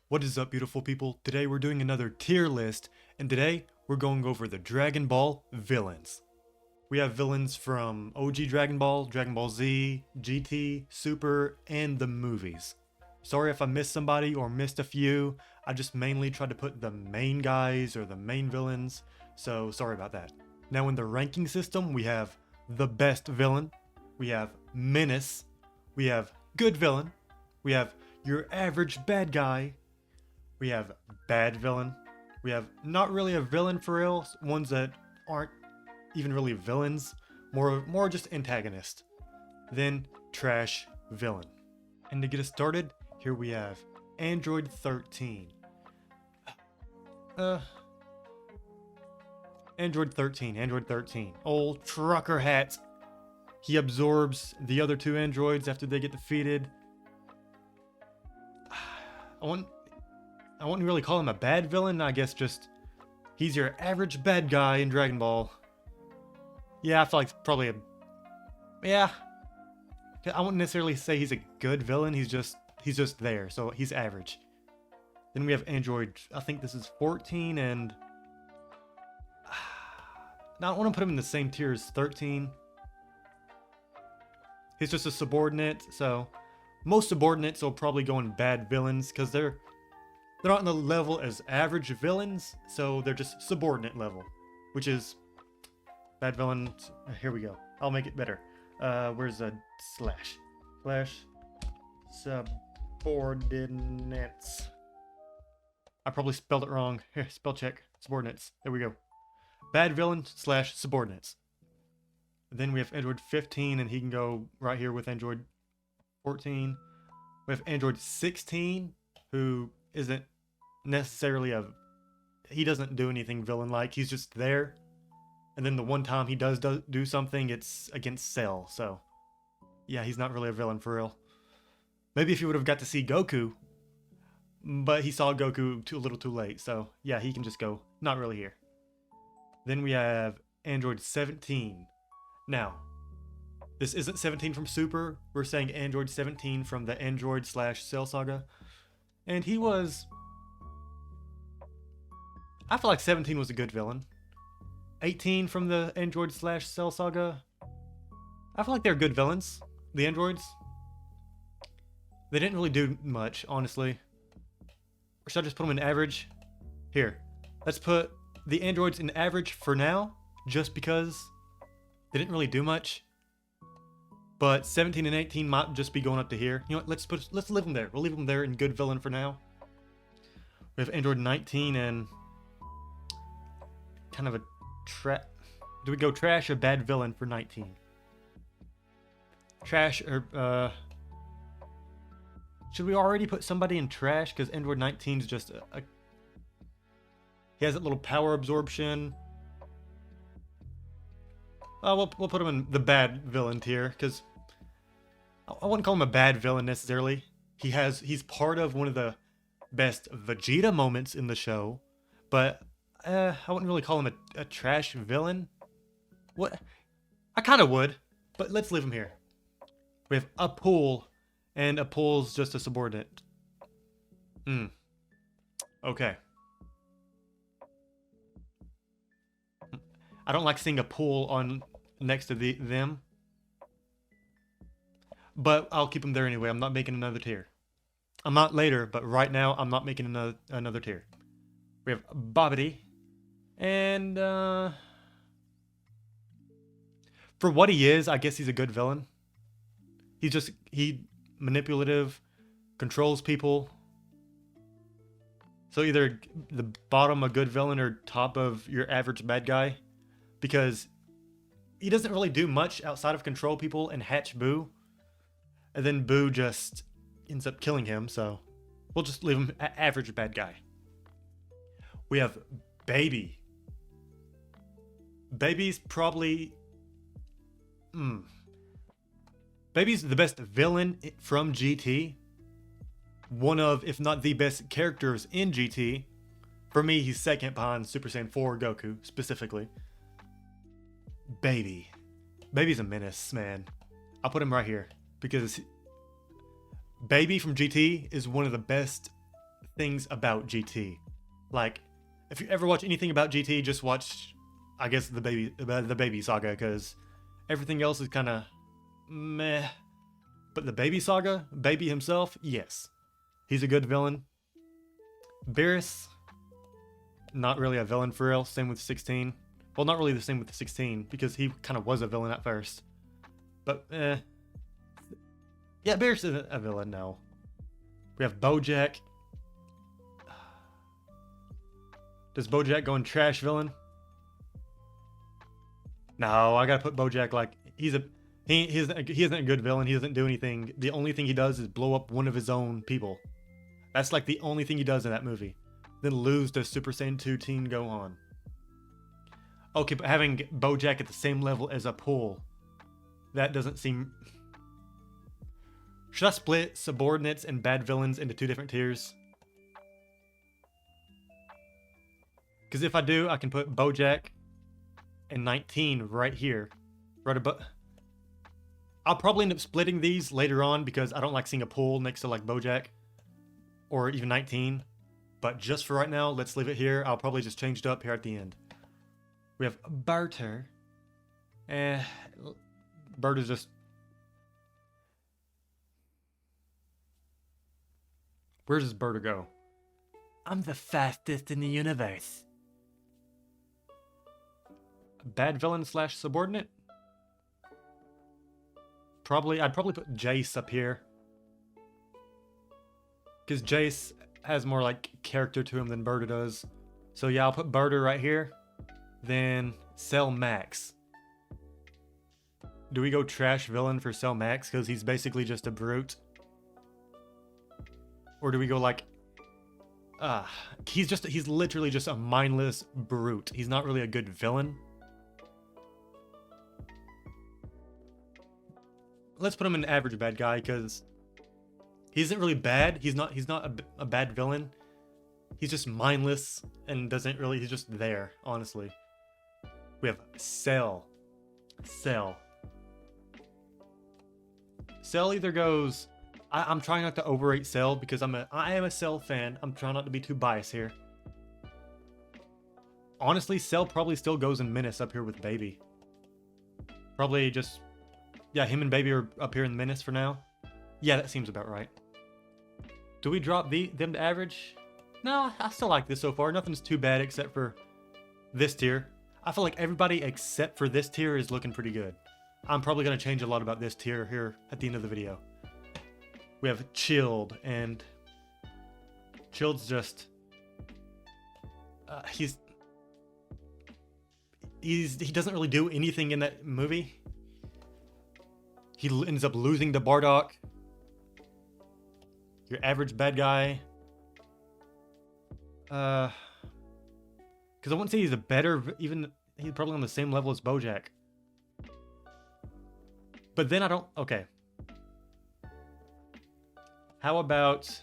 What is up, beautiful people? Today we're doing another tier list, and today we're going over the Dragon Ball Villains. We have villains from OG Dragon Ball, Dragon Ball Z, GT, Super, and the movies. Sorry if I missed somebody or missed a few. I just mainly tried to put the main guys or the main villains, so sorry about that. Now in the ranking system, we have the best villain, we have menace, we have good villain, we have your average bad guy, we have bad villain. We have not really a villain for real, ones that aren't even really villains, more just antagonist. Then trash villain. And to get us started, here we have Android 13. Android 13. Old trucker hat. He absorbs the other two androids after they get defeated. I wouldn't really call him a bad villain. I guess just he's your average bad guy in Dragon Ball. Yeah, I feel like probably yeah. I wouldn't necessarily say he's a good villain. He's just there, so he's average. Then we have Android. I think this is 14, and I don't want to put him in the same tier as 13. He's just a subordinate, so most subordinates will probably go in bad villains because they're not on the level as average villains, so they're just subordinate level, which is bad villain. Here we go. I'll make it better. Where's a slash? Slash subordinates. I probably spelled it wrong. Here, spell check. Subordinates. There we go. Bad villain slash subordinates. Then we have Android 15, and he can go right here with Android 14. We have Android 16, who isn't necessarily he doesn't do anything villain-like. He's just there. And then the one time he does do something, it's against Cell. So, yeah, he's not really a villain for real. Maybe if he would have got to see Goku, but he saw Goku a little too late. So, yeah, he can just go not really here. Then we have Android 17. Now, this isn't 17 from Super. We're saying Android 17 from the Android / Cell saga. And he was... I feel like 17 was a good villain. 18 from the Android / Cell saga. I feel like they're good villains. The androids. They didn't really do much, honestly. Or should I just put them in average? Here. Let's put the androids in average for now, just because they didn't really do much. But 17 and 18 might just be going up to here. You know what? Let's leave them there. We'll leave them there in good villain for now. We have Android 19 and kind of a do we go trash or bad villain for 19? Trash or should we already put somebody in trash? Because Android 19 is just he has that little power absorption. We'll put him in the bad villain tier, because I wouldn't call him a bad villain necessarily. He's part of one of the best Vegeta moments in the show, but I wouldn't really call him a trash villain. What? I kind of would, but let's leave him here. We have a pool, and a pool's just a subordinate. Okay. I don't like seeing a pool on next to them. But I'll keep them there anyway. I'm not making another tier. I might later, but right now I'm not making another tier. We have Bobbity. And for what he is, I guess he's a good villain. He manipulative, controls people. So either the bottom a good villain or top of your average bad guy. Because he doesn't really do much outside of control people and hatch Boo. And then Boo just ends up killing him, so we'll just leave him average bad guy. We have Baby. Baby's probably... Baby's the best villain from GT. One of, if not the best characters in GT. For me, he's second behind Super Saiyan 4 Goku, specifically. Baby's a menace, man. I'll put him right here because Baby from GT is one of the best things about GT. Like, if you ever watch anything about GT, just watch, I guess, the baby saga, because everything else is kind of meh. But the baby saga, baby himself, yes, he's a good villain. Beerus, not really a villain for real. Same with 16. Well, not really the same with 16, because he kind of was a villain at first. But, yeah, Beerus isn't a villain, no. We have Bojack. Does Bojack go in trash villain? No, I gotta put Bojack like, he isn't a good villain. He doesn't do anything. The only thing he does is blow up one of his own people. That's like the only thing he does in that movie. Then lose to Super Saiyan 2 Teen Gohan. Okay, but having Bojack at the same level as a pool, that doesn't seem... Should I split subordinates and bad villains into 2 different tiers? Because if I do, I can put Bojack and 19 right here. Right above... I'll probably end up splitting these later on because I don't like seeing a pool next to like Bojack. Or even 19. But just for right now, let's leave it here. I'll probably just change it up here at the end. We have Barter. Bert is just... Where does Berta go? I'm the fastest in the universe. Bad villain slash subordinate? I'd probably put Jace up here. Because Jace has more like character to him than Berta does. So yeah, I'll put Berta right here. Then Cell Max. Do we go trash villain for Cell Max? Because he's basically just a brute. Or do we go like... he's literally just a mindless brute. He's not really a good villain. Let's put him in average bad guy, because he isn't really bad. He's not a bad villain. He's just mindless and doesn't really... He's just there, honestly. We have Cell. Cell either goes... I'm trying not to overrate Cell because I am a Cell fan. I'm trying not to be too biased here. Honestly, Cell probably still goes in Menace up here with Baby. Probably just... Yeah, him and Baby are up here in Menace for now. Yeah, that seems about right. Do we drop them to average? No, I still like this so far. Nothing's too bad except for this tier. I feel like everybody except for this tier is looking pretty good. I'm probably going to change a lot about this tier here at the end of the video. We have Chilled, and Chilled's just... he doesn't really do anything in that movie. He ends up losing to Bardock. Your average bad guy. Because I wouldn't say he's a better... Even... He's probably on the same level as Bojack. But then I don't... Okay. How about...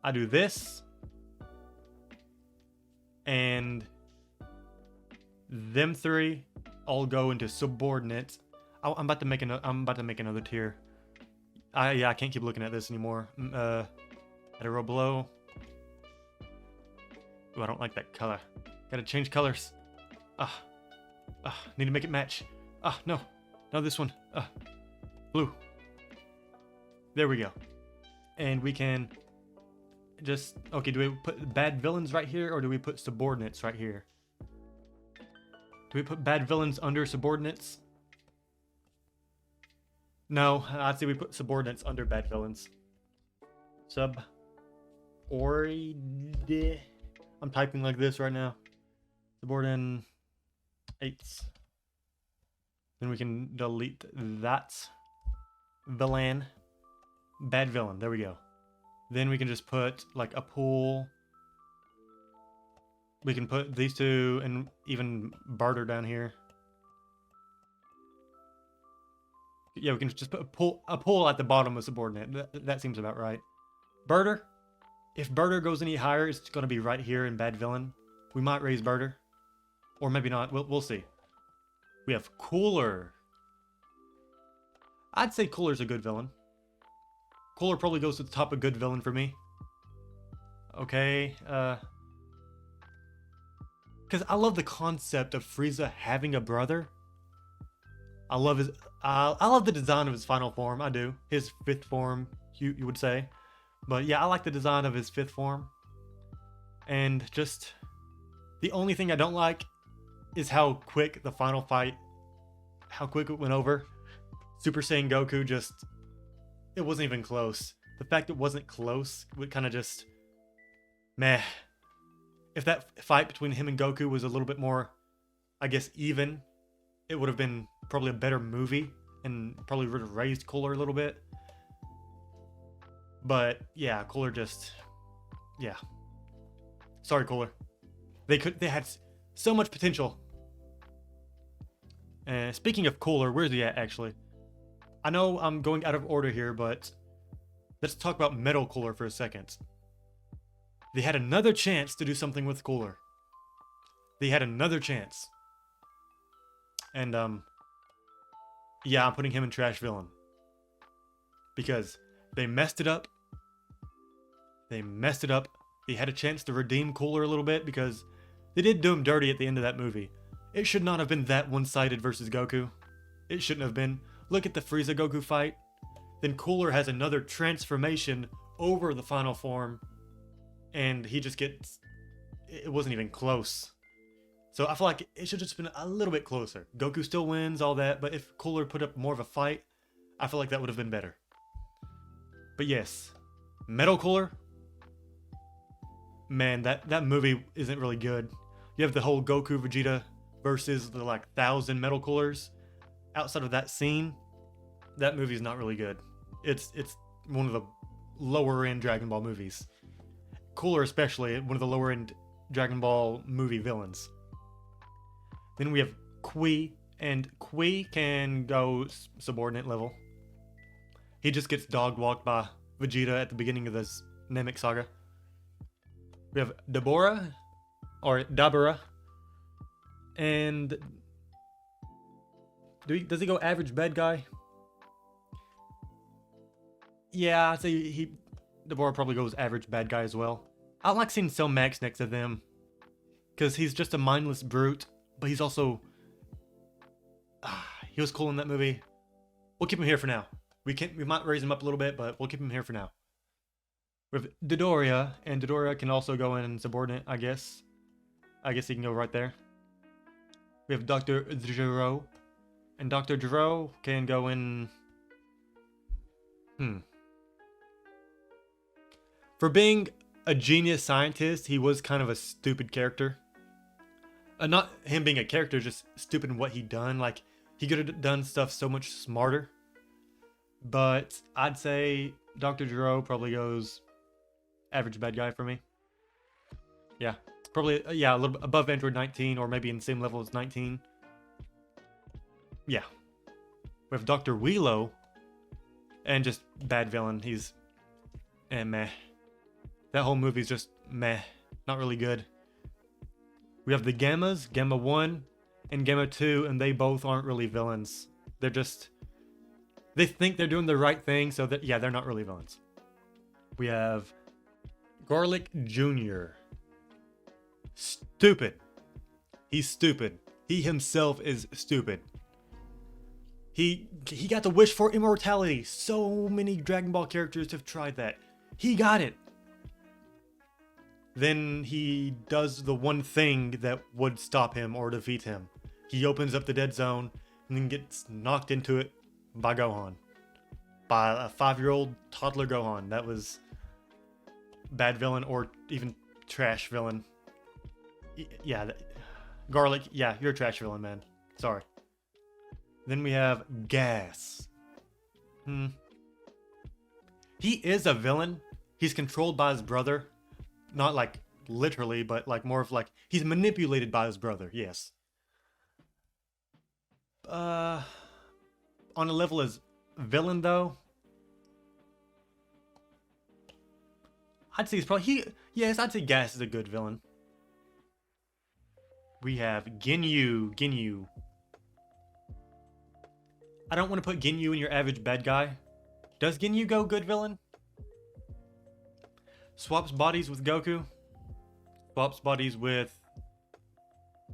I do this. And... them 3 all go into subordinates. I'm about to make another tier. Yeah, I can't keep looking at this anymore. At a row below. Ooh, I don't like that color. Gotta change colors. Need to make it match. No. No, this one. Blue. There we go. And we can just... Okay, do we put bad villains right here, or do we put subordinates right here? Do we put bad villains under subordinates? No, I'd say we put subordinates under bad villains. I'm typing like this right now. Subordinates. Then we can delete that. Villain. Bad villain. There we go. Then we can just put like a pool. We can put these 2 and even Barter down here. Yeah, we can just put a pool at the bottom of subordinate. That seems about right. Barter. If Barter goes any higher, it's going to be right here in bad villain. We might raise Barter. Or maybe not. We'll see. We have Cooler. I'd say Cooler's a good villain. Cooler probably goes to the top of good villain for me. Okay, because I love the concept of Frieza having a brother. I love his, I love the design of his final form. I do. His fifth form, you would say. But yeah, I like the design of his fifth form. And just, the only thing I don't like is how quick the final fight, how quick it went over. Super Saiyan Goku just, it wasn't even close. The fact it wasn't close would kind of just, meh. If that fight between him and Goku was a little bit more, I guess, even, it would have been probably a better movie and probably would have raised Cooler a little bit. But yeah, Cooler just, yeah. Sorry, Cooler. They had so much potential. And speaking of Cooler, where's he at actually? I know I'm going out of order here, but let's talk about Metal Cooler for a second. They had another chance to do something with Cooler. They had another chance. And, yeah, I'm putting him in Trash Villain. Because they messed it up. They messed it up. They had a chance to redeem Cooler a little bit because they did do him dirty at the end of that movie. It should not have been that one-sided versus Goku. It shouldn't have been. Look at the Frieza Goku fight. Then Cooler has another transformation over the final form. And he just gets... It wasn't even close. So I feel like it should have just been a little bit closer. Goku still wins, all that. But if Cooler put up more of a fight, I feel like that would have been better. But yes. Metal Cooler. Man, that movie isn't really good. You have the whole Goku Vegeta versus the like 1,000 Metal Coolers. Outside of that scene, that movie's not really good. It's one of the lower end Dragon Ball movies. Cooler especially, one of the lower end Dragon Ball movie villains. Then we have Kui, and Kui can go subordinate level. He just gets dog walked by Vegeta at the beginning of this Namek saga. We have Dabura, or Dabura, and does he go average bad guy? Yeah, I'd say Dabura probably goes average bad guy as well. I like seeing Cell Max next to them, because he's just a mindless brute, but he's also, he was cool in that movie. We'll keep him here for now. We might raise him up a little bit, but we'll keep him here for now. We have Dodoria, and Dodoria can also go in subordinate, I guess. I guess he can go right there. We have Dr. Gero, and Dr. Gero can go in... For being a genius scientist, he was kind of a stupid character. Not him being a character, just stupid in what he done. Like, he could have done stuff so much smarter. But I'd say Dr. Gero probably goes average bad guy for me. Yeah. Probably, yeah, a little bit above Android 19, or maybe in the same level as 19. Yeah. We have Dr. Wheelo, and just bad villain. He's meh. That whole movie's just meh. Not really good. We have the Gammas, Gamma 1 and Gamma 2, and they both aren't really villains. They're just... They think they're doing the right thing, so that, yeah, they're not really villains. We have Garlic Jr. Stupid. He's stupid. He himself is stupid. He got the wish for immortality. So many Dragon Ball characters have tried that. He got it. Then he does the one thing that would stop him or defeat him. He opens up the dead zone and then gets knocked into it by Gohan. By a 5-year-old toddler Gohan. That was bad villain, or even trash villain. Yeah, Garlic, yeah, you're a trash villain, man. Sorry. Then we have Gas. He is a villain. He's controlled by his brother. Not like literally, but like more of like he's manipulated by his brother. Yes. On a level as villain though, I'd say he's probably yes, I'd say Gas is a good villain. We have Ginyu. I don't want to put Ginyu in your average bad guy. Does Ginyu go good villain? Swaps bodies with Goku. Swaps bodies with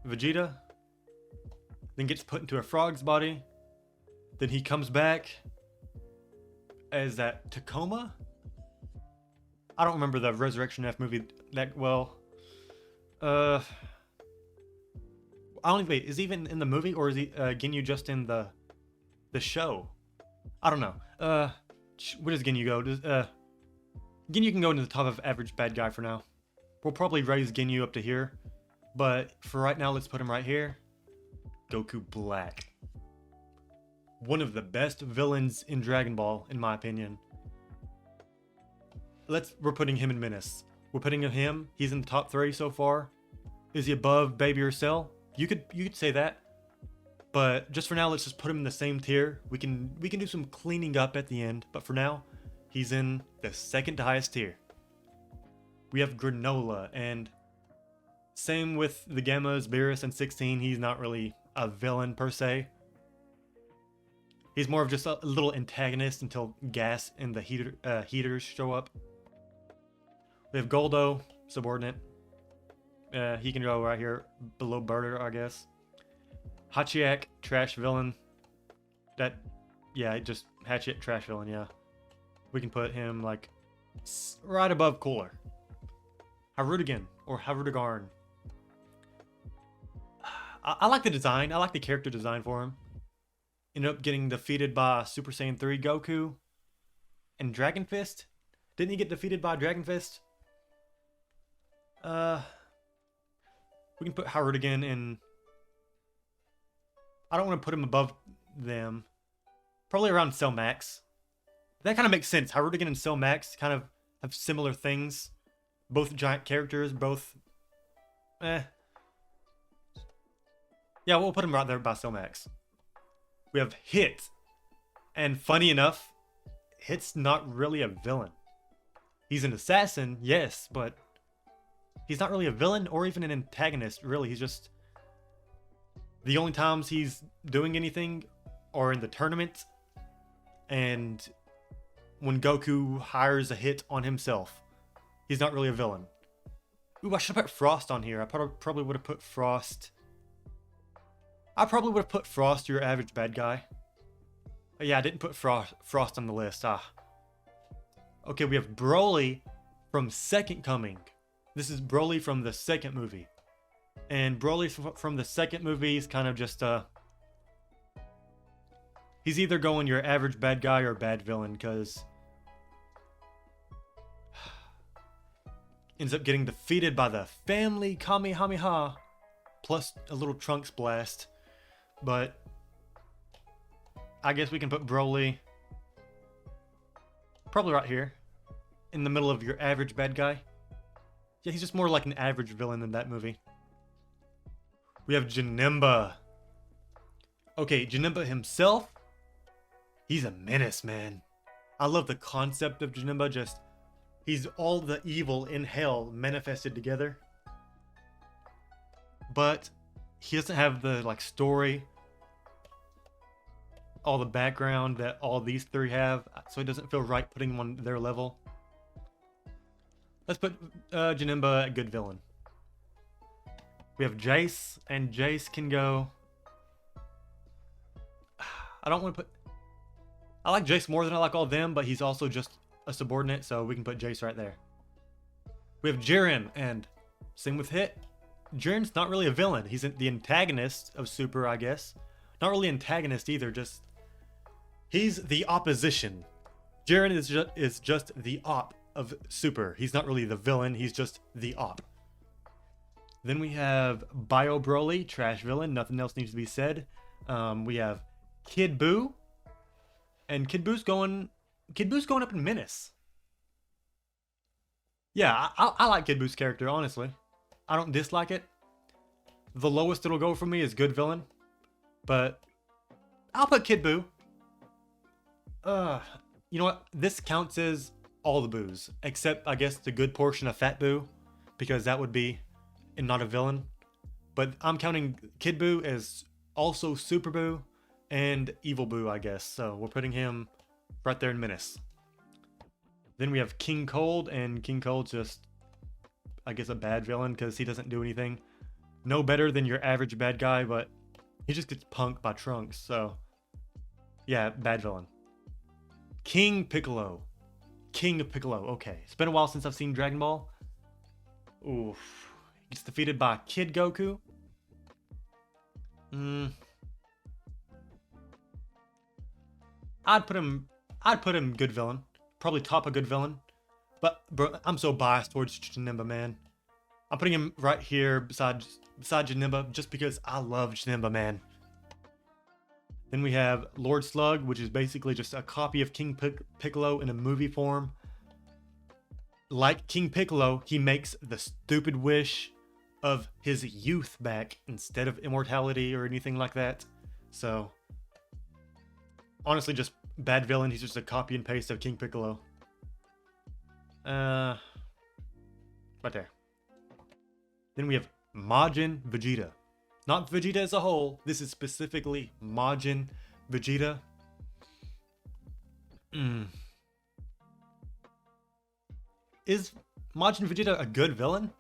Vegeta. Then gets put into a frog's body. Then he comes back as that Tacoma. I don't remember the Resurrection F movie that well. I don't wait. Is he even in the movie, or is he Ginyu just in the show? I don't know. Where does Ginyu go? Ginyu can go into the top of average bad guy for now. We'll probably raise Ginyu up to here, but for right now, let's put him right here. Goku Black. One of the best villains in Dragon Ball, in my opinion. We're putting him in Menace. We're putting him. He's in the top 3 so far. Is he above Baby or Cell? You could say that. But just for now, let's just put him in the same tier. We can do some cleaning up at the end, but for now, he's in the second to highest tier. We have Granola, and same with the Gammas, Beerus, and 16. He's not really a villain per se. He's more of just a little antagonist until Gas and the heaters show up. We have Goldo, subordinate. He can go right here below Burter, I guess. Hachiak, trash villain. Just Hachiak, trash villain, yeah. We can put him like right above Cooler. Harudigan or Harudigarn. I like the design. I like the character design for him. Ended up getting defeated by Super Saiyan 3 Goku and Dragon Fist. Didn't he get defeated by Dragon Fist? We can put Harudigan in. I don't want to put him above them. Probably around Cell Max. That kind of makes sense. Harudigan and Cell Max kind of have similar things. Both giant characters, both. Yeah, we'll put him right there by Cell Max. We have Hit. And funny enough, Hit's not really a villain. He's an assassin, yes, but he's not really a villain or even an antagonist, really. He's just... The only times he's doing anything are in the tournament and when Goku hires a Hit on himself. He's not really a villain. Ooh, I should have put Frost on here. I probably would have put Frost... I probably would have put Frost, your average bad guy. But yeah, I didn't put Frost on the list. Okay, we have Broly from Second Coming. This is Broly from the second movie. And Broly from the second movie is kind of just, he's either going your average bad guy or bad villain, because... ends up getting defeated by the family Kamehameha. Plus a little Trunks blast. But I guess we can put Broly probably right here in the middle of your average bad guy. Yeah, he's just more like an average villain in that movie. We have Janemba. Okay, Janemba himself, he's a menace, man. I love the concept of Janemba. Just, he's all the evil in hell manifested together. But he doesn't have the story, all the background that all these three have, so it doesn't feel right putting him on their level. Let's put Janemba a good villain. We have Jace, and Jace can go... I don't want to put... I like Jace more than I like all of them, but he's also just a subordinate, so we can put Jace right there. We have Jiren, and same with Hit. Jiren's not really a villain. He's the antagonist of Super, I guess. Not really antagonist either, just... He's the opposition. Jiren is just the op of Super. He's not really the villain, he's just the op. Then we have Bio Broly, trash villain. Nothing else needs to be said. We have Kid Buu. And Kid Buu's going up in Menace. Yeah, I like Kid Buu's character, honestly. I don't dislike it. The lowest it'll go for me is good villain. But I'll put Kid Buu. You know what? This counts as all the Buus. Except, I guess, the good portion of Fat Buu. Because that would be and not a villain. But I'm counting Kid Buu as also Super Buu and Evil Buu, I guess. So we're putting him right there in Menace. Then we have King Cold, and King Cold's just, I guess, a bad villain because he doesn't do anything. No better than your average bad guy, but he just gets punked by Trunks, so yeah, bad villain. King Piccolo. King of Piccolo. Okay, it's been a while since I've seen Dragon Ball. Oof. He gets defeated by Kid Goku. I'd put him good villain. Probably top a good villain. But bro, I'm so biased towards Janemba, man. I'm putting him right here beside Janemba just because I love Janemba, man. Then we have Lord Slug, which is basically just a copy of King Piccolo in a movie form. Like King Piccolo, he makes the stupid wish of his youth back instead of immortality or anything like that. So, honestly, just bad villain. He's just a copy and paste of King Piccolo. Right there. Then we have Majin Vegeta. Not Vegeta as a whole. This is specifically Majin Vegeta. Is Majin Vegeta a good villain?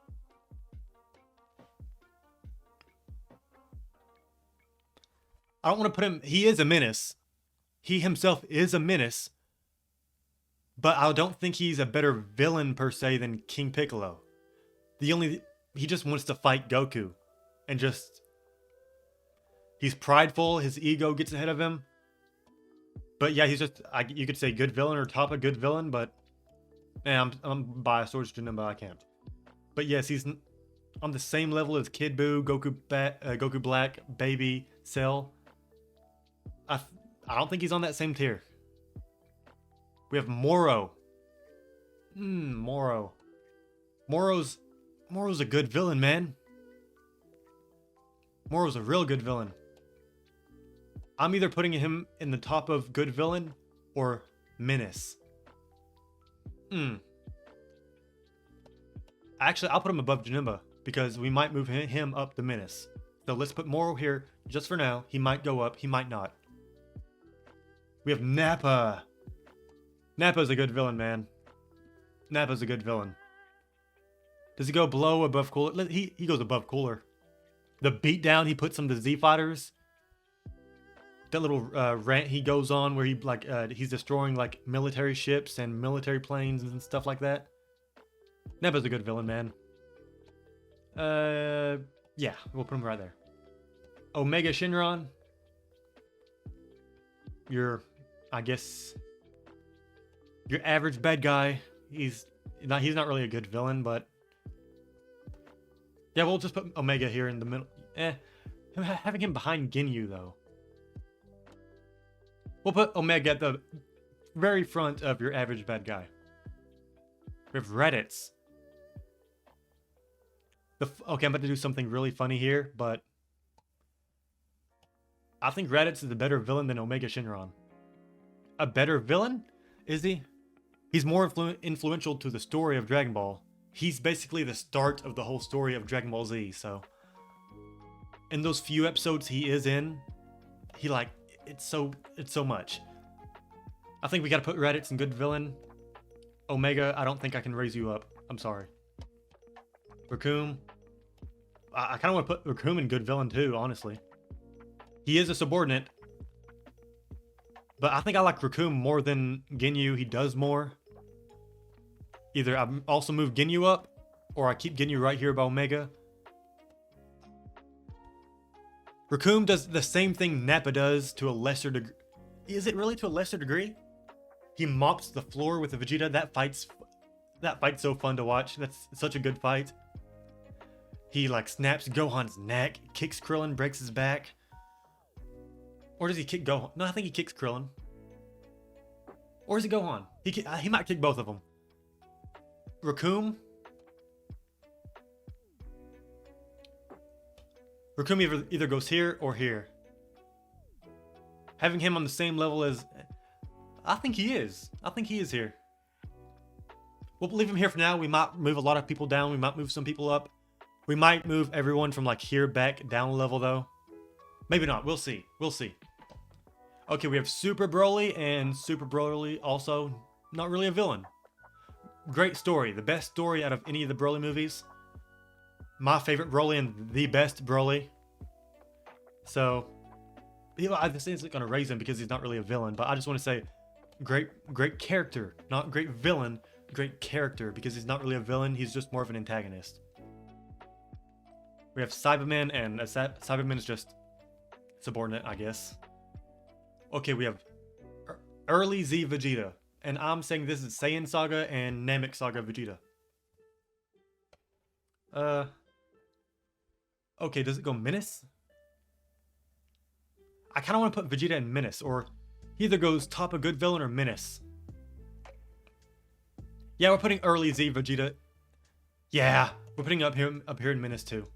I don't want to put him... He is a menace. He himself is a menace. But I don't think he's a better villain per se than King Piccolo. He just wants to fight Goku. And just... He's prideful. His ego gets ahead of him. But yeah, he's just... you could say good villain or top a good villain, but... Man, I'm biased towards Janemba, I can't. But yes, he's on the same level as Kid Buu, Goku Black, Baby, Cell. I don't think he's on that same tier. We have Moro. Moro. Moro's a good villain, man. Moro's a real good villain. I'm either putting him in the top of good villain or menace. Actually, I'll put him above Janemba because we might move him up the menace. So let's put Moro here just for now. He might go up, he might not. We have Nappa. Nappa's a good villain, man. Nappa's a good villain. Does he go below, above Cooler? He goes above Cooler. The beatdown he puts on the Z Fighters. That little rant he goes on where he's destroying like military ships and military planes and stuff like that. Nappa's a good villain, man. Yeah, we'll put him right there. Omega Shenron. I guess, your average bad guy. He's not really a good villain, but yeah, we'll just put Omega here in the middle. Having him behind Ginyu though. We'll put Omega at the very front of your average bad guy. We have Raditz. Okay, I'm about to do something really funny here, but I think Raditz is a better villain than Omega Shenron. A better villain? Is he? He's more influential to the story of Dragon Ball. He's basically the start of the whole story of Dragon Ball Z, so... In those few episodes he is in, it's so much. I think we gotta put Raditz in good villain. Omega, I don't think I can raise you up. I'm sorry. Raccoon. I kind of want to put Raccoon in good villain too, honestly. He is a subordinate. But I think I like Raccoon more than Ginyu. He does more. Either I also move Ginyu up, or I keep Ginyu right here by Omega. Raccoon does the same thing Nappa does to a lesser degree. Is it really to a lesser degree? He mops the floor with the Vegeta. That fight's so fun to watch. That's such a good fight. He snaps Gohan's neck, kicks Krillin, breaks his back. Or does he kick Gohan? No, I think he kicks Krillin. Or is it Gohan? He might kick both of them. Raccoon either goes here or here. Having him on the same level as... I think he is. I think he is here. We'll leave him here for now. We might move a lot of people down. We might move some people up. We might move everyone from here back down a level though. Maybe not. We'll see. We'll see. Okay, we have Super Broly, and Super Broly also not really a villain. great story. The best story out of any of the Broly movies. My favorite Broly and the best Broly. So, this isn't going to raise him because he's not really a villain, but I just want to say great character. Not great villain, great character, because he's not really a villain, he's just more of an antagonist. We have Cyberman, and Cyberman is just subordinate, I guess. Okay, we have early Z Vegeta, and I'm saying this is Saiyan Saga and Namek Saga Vegeta. Okay, does it go Menace? I kind of want to put Vegeta in Menace, or he either goes top of good villain or Menace. Yeah, we're putting early Z Vegeta. Yeah, we're putting up here in Menace too.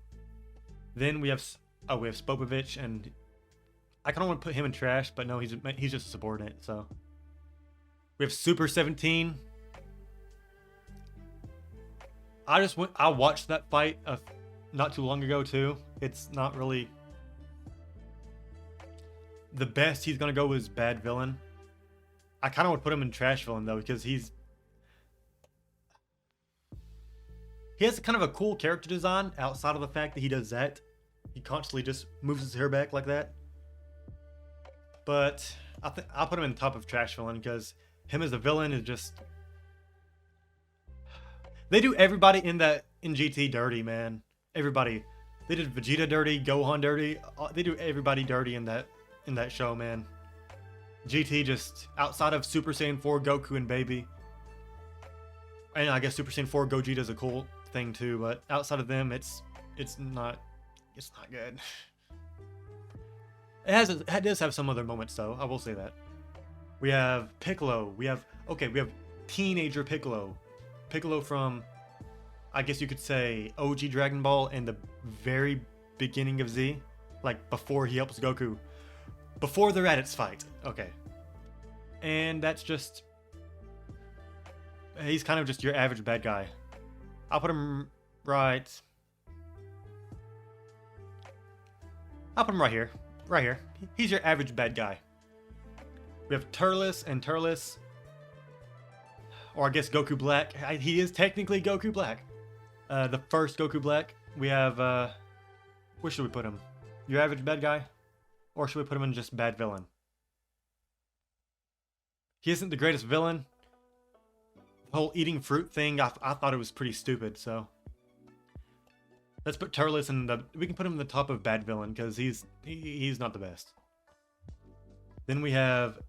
Then we have Spopovich, and I kind of want to put him in trash, but no, he's just a subordinate. So we have Super 17. I watched that fight not too long ago too. It's not really the best. He's gonna go as bad villain. I kind of would put him in trash villain though, because he has kind of a cool character design outside of the fact that he does that. He constantly just moves his hair back like that. But I'll put him in top of trash villain, because him as a villain is just... They do everybody in GT dirty, man. Everybody. They did Vegeta dirty, Gohan dirty. They do everybody dirty in that show, man. GT just, outside of Super Saiyan 4 Goku and Baby, and I guess Super Saiyan 4 Gogeta is a cool thing too, but outside of them, it's not good. It does have some other moments though, I will say that. We have Piccolo. We have teenager Piccolo. Piccolo from, I guess you could say, OG Dragon Ball and the very beginning of Z, like before he helps Goku, before the Raditz fight. Okay, and that's just, he's kind of just your average bad guy. I'll put him right here. Right here. He's your average bad guy. We have Turles and Turles. Or I guess Goku Black. He is technically Goku Black. The first Goku Black. We have, where should we put him? Your average bad guy? Or should we put him in just bad villain? He isn't the greatest villain. The whole eating fruit thing, I thought it was pretty stupid, so. Let's put Turles in we can put him in the top of bad villain, because he's not the best. Then we have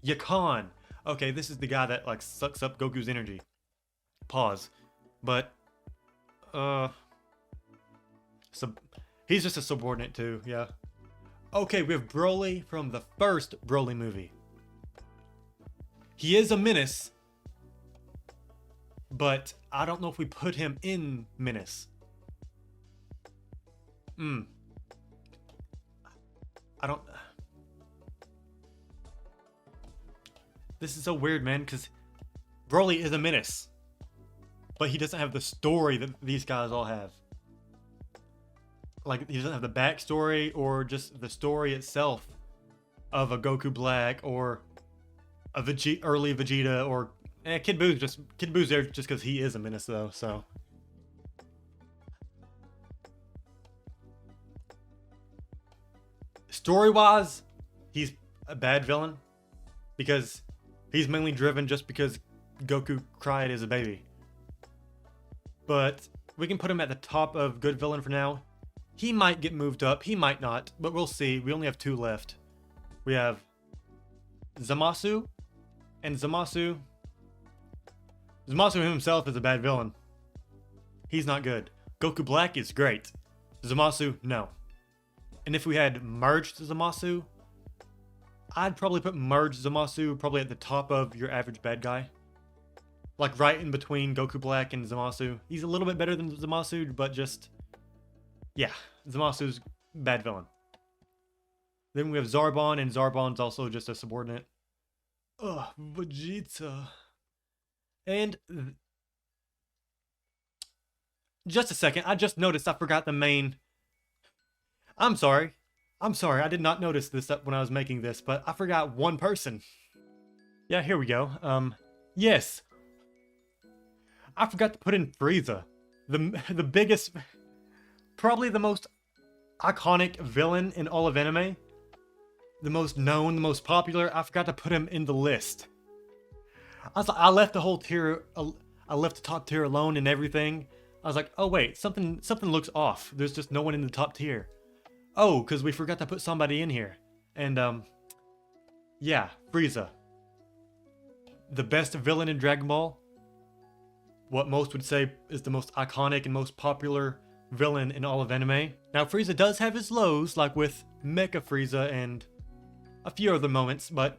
Yakan. Okay, this is the guy that like sucks up Goku's energy. Pause. But he's just a subordinate too, yeah. Okay, we have Broly from the first Broly movie. He is a menace, but I don't know if we put him in Menace. I don't... This is so weird, man, because Broly is a menace, but he doesn't have the story that these guys all have. Like, he doesn't have the backstory or just the story itself of a Goku Black or a early Vegeta, or Kid Boo's there just because he is a menace though, so. Story-wise, he's a bad villain because he's mainly driven just because Goku cried as a baby. But we can put him at the top of good villain for now. He might get moved up, he might not, but we'll see. We only have 2 left. We have Zamasu, and Zamasu himself is a bad villain. He's not good. Goku Black is great. Zamasu, no. And if we had merged Zamasu, I'd probably put merged Zamasu probably at the top of your average bad guy. Like right in between Goku Black and Zamasu. He's a little bit better than Zamasu, but just... yeah, Zamasu's bad villain. Then we have Zarbon, and Zarbon's also just a subordinate. Ugh, Vegeta. And... just a second, I just noticed I forgot the main... I'm sorry, I did not notice this when I was making this, but I forgot one person. Yeah, here we go. Yes. I forgot to put in Frieza. The biggest, probably the most iconic villain in all of anime. The most known, the most popular. I forgot to put him in the list. I left the whole tier, I left the top tier alone and everything. I was like, oh wait, something looks off. There's just no one in the top tier. Oh, because we forgot to put somebody in here. And, yeah, Frieza. The best villain in Dragon Ball. What most would say is the most iconic and most popular villain in all of anime. Now, Frieza does have his lows, like with Mecha Frieza and a few other moments, but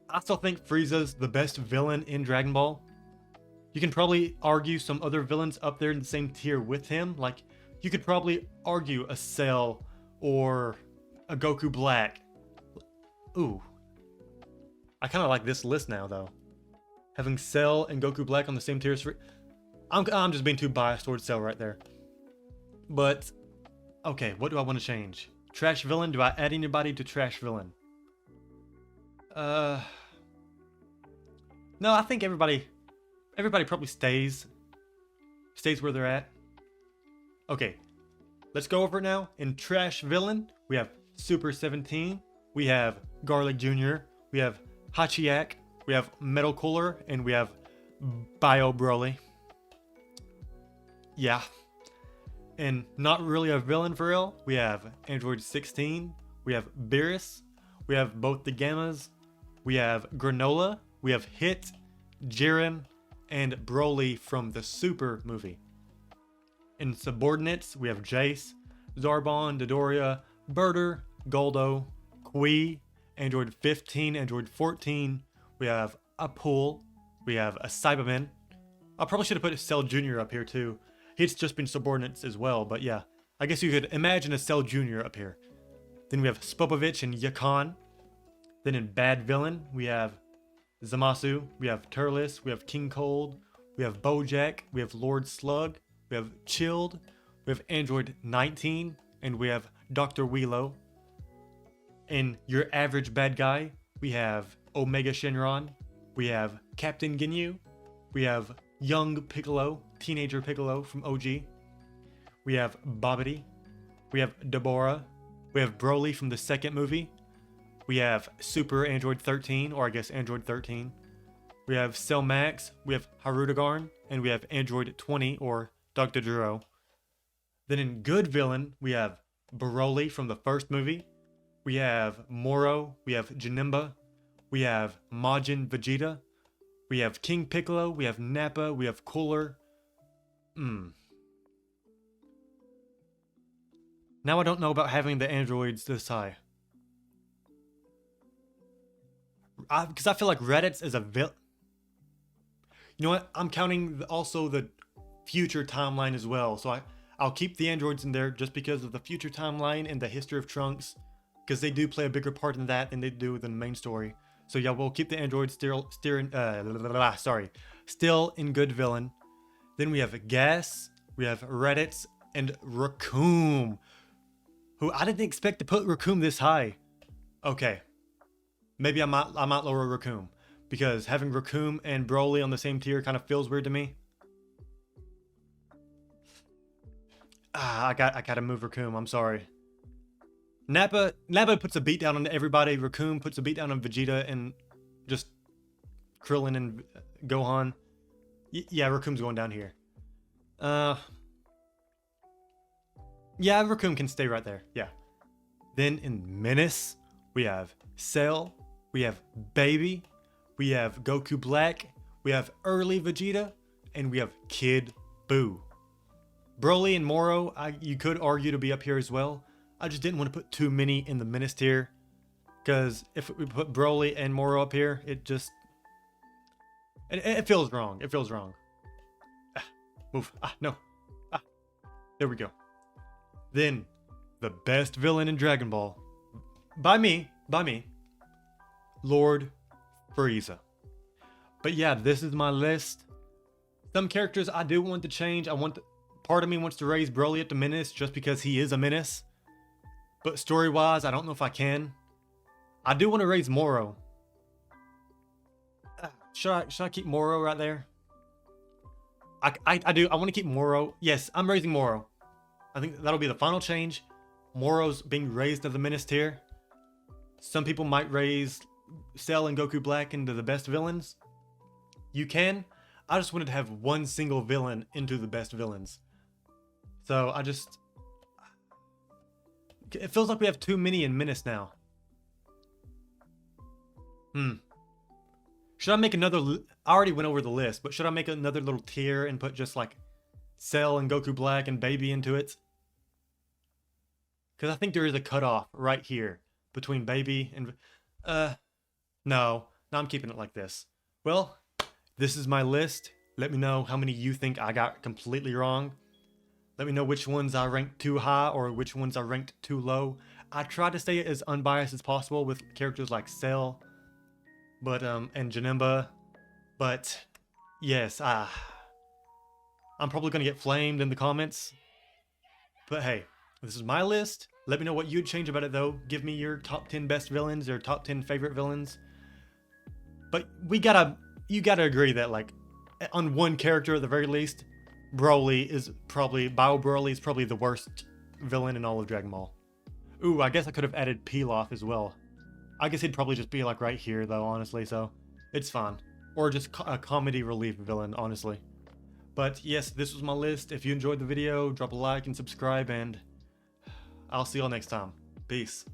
I still think Frieza's the best villain in Dragon Ball. You can probably argue some other villains up there in the same tier with him. Like, you could probably argue a Cell or a Goku Black. Ooh. I kind of like this list now, though. Having Cell and Goku Black on the same tier. I'm just being too biased towards Cell right there. But, okay, what do I want to change? Trash villain? Do I add anybody to trash villain? No, I think everybody probably stays where they're at. Okay, let's go over it now. In trash villain, we have Super 17, we have Garlic Jr., we have Hachiyak, we have Metal Cooler, and we have Bio Broly. Yeah. And not really a villain for real, we have Android 16, we have Beerus, we have both the Gammas, we have Granola, we have Hit, Jiren, and Broly from the Super movie. In subordinates, we have Jace, Zarbon, Dodoria, Birder, Goldo, Kui, Android 15, Android 14, we have a Pool, we have a Cyberman. I probably should have put Cell Jr. up here too. He's just been subordinates as well, but yeah. I guess you could imagine a Cell Jr. up here. Then we have Spopovich and Yakan. Then in bad villain, we have Zamasu, we have Tierlist, we have King Cold, we have Bojack, we have Lord Slug, we have Chilled, we have Android 19, and we have Dr. Wheelo. In your average bad guy, we have Omega Shenron, we have Captain Ginyu, we have young Piccolo, teenager Piccolo from OG, we have Babidi, we have Deborah, we have Broly from the second movie, we have Super Android 13, or I guess Android 13, we have Cell Max, we have Harudagarn, and we have Android 20, or Dr. Duro. Then in good villain, we have Broly from the first movie, we have Moro, we have Janemba, we have Majin Vegeta, we have King Piccolo, we have Nappa, we have Cooler. Now I don't know about having the androids this high. Because I feel like Raditz is a villain. You know what? I'm counting also the future timeline as well. So I'll keep the androids in there just because of the future timeline and the history of Trunks. Because they do play a bigger part in that than they do in the main story. So yeah, we'll keep the androids still in good villain. Then we have Gas, we have Raditz, and Raccoon. Who I didn't expect to put Raccoon this high. Okay. Maybe I might lower Raccoon. Because having Raccoon and Broly on the same tier kind of feels weird to me. I gotta move Raccoon, I'm sorry. Nappa puts a beat down on everybody. Raccoon puts a beat down on Vegeta and just Krillin and Gohan. Yeah, Raccoon's going down here. Yeah, Raccoon can stay right there. Yeah. Then in Menace, we have Cell, we have Baby, we have Goku Black, we have early Vegeta, and we have Kid Buu. Broly and Moro, you could argue to be up here as well. I just didn't want to put too many in the Menace tier. Because if we put Broly and Moro up here, it just... It feels wrong. It feels wrong. Move. No. There we go. Then, the best villain in Dragon Ball. By me. Lord Frieza. But yeah, this is my list. Some characters I do want to change. Part of me wants to raise Broly up to Menace just because he is a menace. But story-wise, I don't know if I can. I do want to raise Moro. Should I keep Moro right there? I do. I want to keep Moro. Yes, I'm raising Moro. I think that'll be the final change. Moro's being raised to the menace tier. Some people might raise Cell and Goku Black into the best villains. You can. I just wanted to have one single villain into the best villains. So it feels like we have too many in menace now. Should I make another... I already went over the list, but should I make another little tier and put just like Cell and Goku Black and Baby into it? Because I think there is a cutoff right here between Baby and... No, I'm keeping it like this. Well, this is my list. Let me know how many you think I got completely wrong. Let me know which ones I ranked too high or which ones I ranked too low. I try to stay as unbiased as possible with characters like Cell, and Janemba. But yes, I'm probably gonna get flamed in the comments. But hey, this is my list. Let me know what you'd change about it though. Give me your top 10 best villains or top 10 favorite villains. But you gotta agree that like on one character at the very least, Bio Broly is probably the worst villain in all of Dragon Ball. Ooh, I guess I could have added Pilaf as well. I guess he'd probably just be like right here though, honestly, so it's fine. Or just a comedy relief villain, honestly. But yes, this was my list. If you enjoyed the video, drop a like and subscribe, and I'll see y'all next time. Peace.